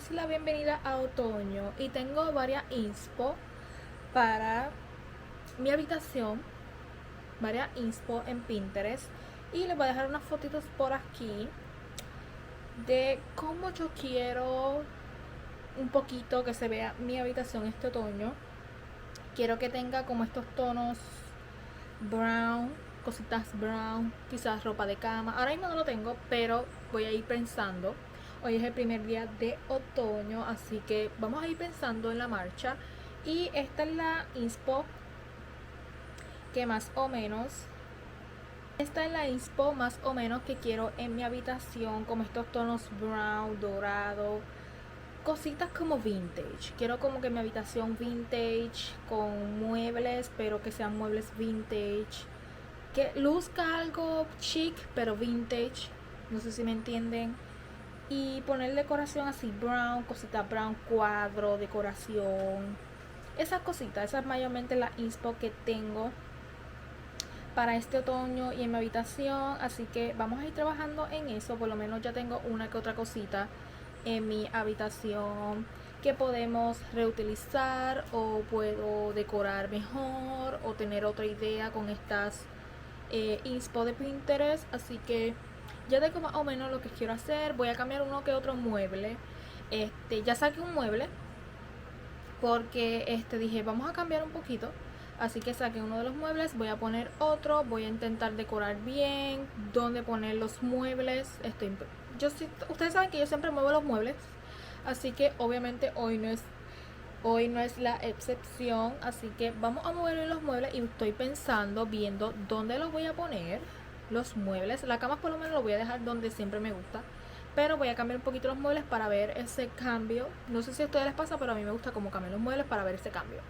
es la bienvenida a otoño y tengo varias inspo para mi habitación, varias inspo en Pinterest, y les voy a dejar unas fotitos por aquí de cómo yo quiero un poquito que se vea mi habitación este otoño. Quiero que tenga como estos tonos brown, cositas brown, quizás ropa de cama. Ahora mismo no lo tengo, pero voy a ir pensando. Hoy es el primer día de otoño, así que vamos a ir pensando en la marcha. Y esta es la inspo que más o menos que quiero en mi habitación, como estos tonos brown, dorado, cositas como vintage. Quiero como que mi habitación vintage con muebles, pero que sean muebles vintage, que luzca algo chic pero vintage, no sé si me entienden. Y poner decoración así brown, cositas brown, cuadro, decoración, esas cositas. Esa es mayormente la inspo que tengo para este otoño y en mi habitación, así que vamos a ir trabajando en eso. Por lo menos ya tengo una que otra cosita en mi habitación que podemos reutilizar, o puedo decorar mejor, o tener otra idea con estas inspo de Pinterest. Así que ya tengo más o menos lo que quiero hacer. Voy a cambiar uno que otro mueble. Ya saqué un mueble porque dije vamos a cambiar un poquito, así que saqué uno de los muebles, voy a poner otro, voy a intentar decorar bien dónde poner los muebles. Ustedes saben que yo siempre muevo los muebles, así que obviamente hoy no es la excepción, así que vamos a mover los muebles y estoy pensando, viendo dónde los voy a poner los muebles. La cama por lo menos lo voy a dejar donde siempre me gusta, pero voy a cambiar un poquito los muebles para ver ese cambio. No sé si a ustedes les pasa, pero a mí me gusta como cambiar los muebles para ver ese cambio,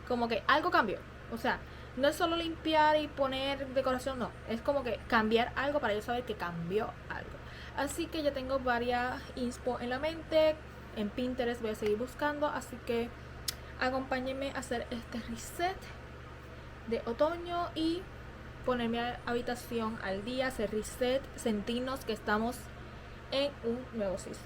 como que algo cambió. O sea, no es solo limpiar y poner decoración, no, es como que cambiar algo para yo saber que cambió algo. Así que ya tengo varias inspo en la mente. En Pinterest voy a seguir buscando, así que acompáñenme a hacer este reset de otoño y poner mi habitación al día, hacer reset, sentirnos que estamos en un nuevo season.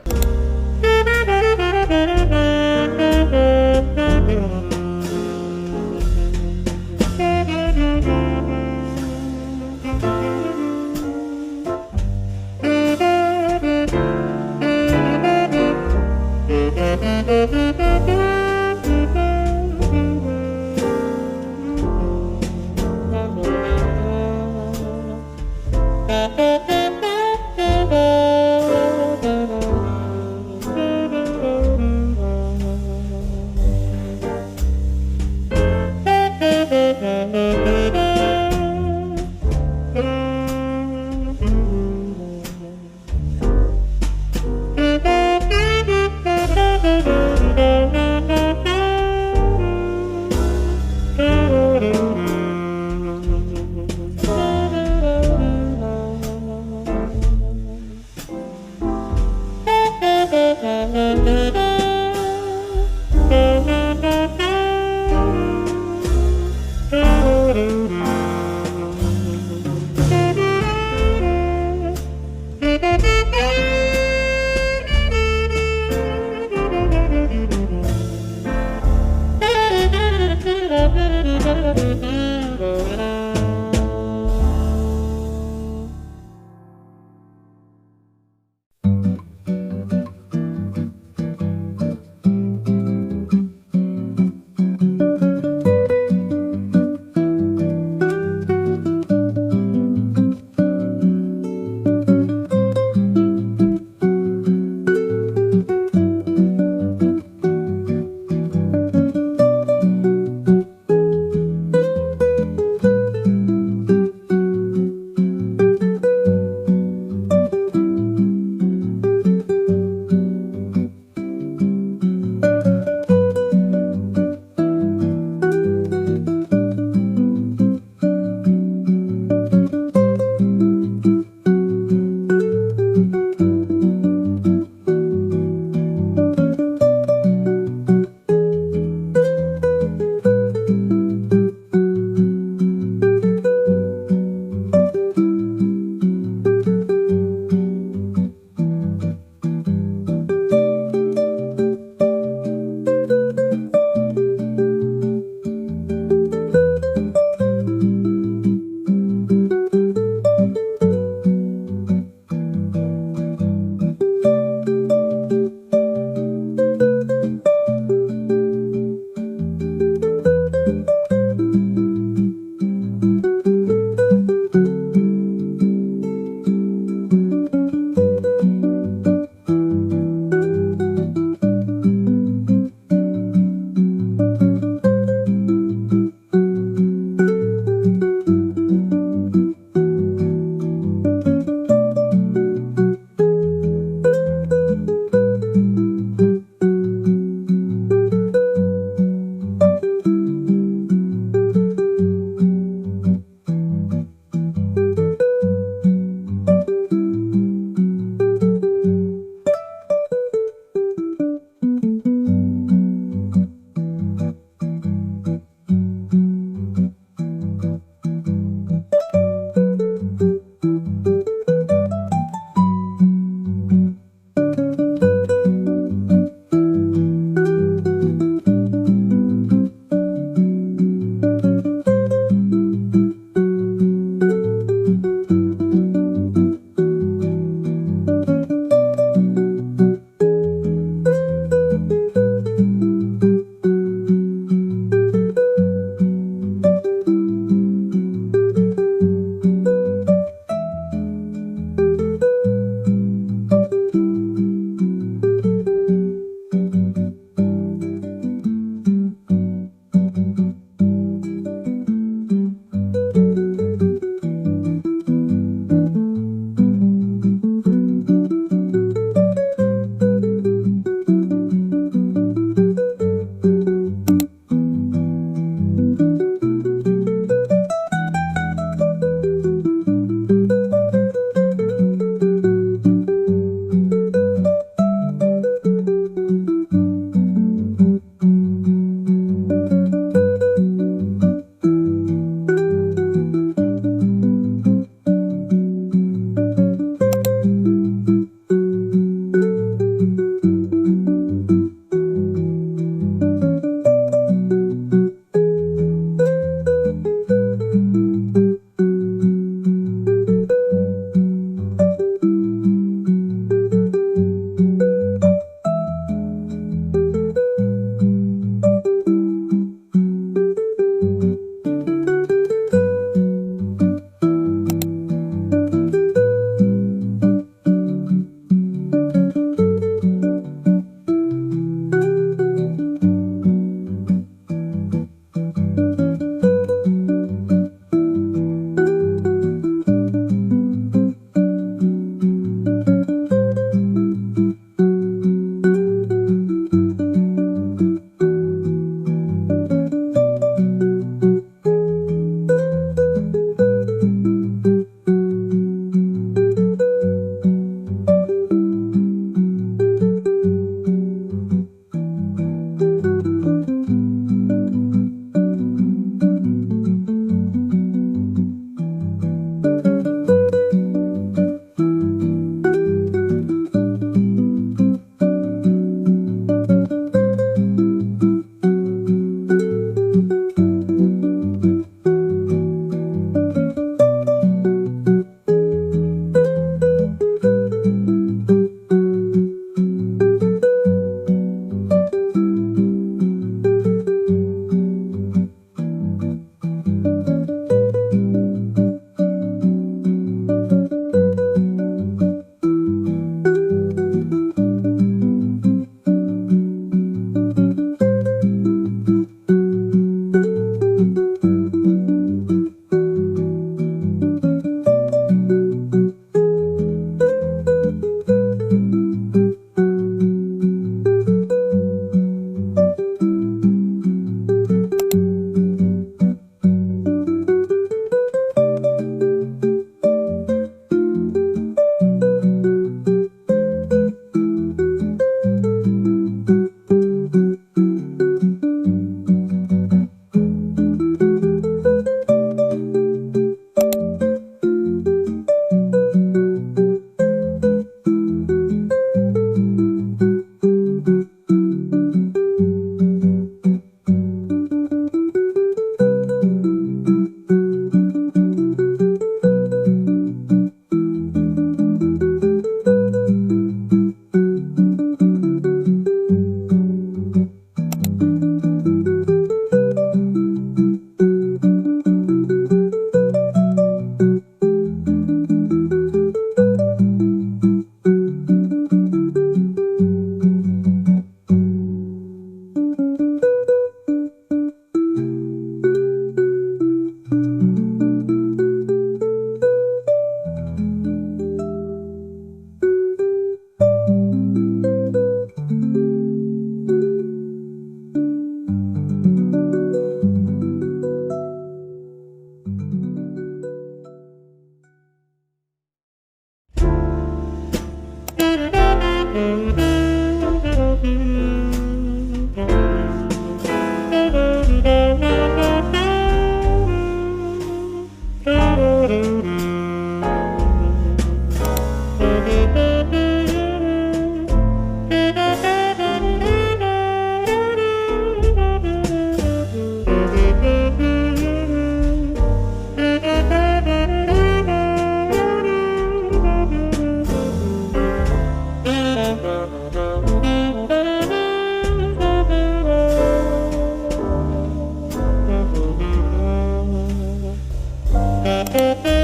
Bye.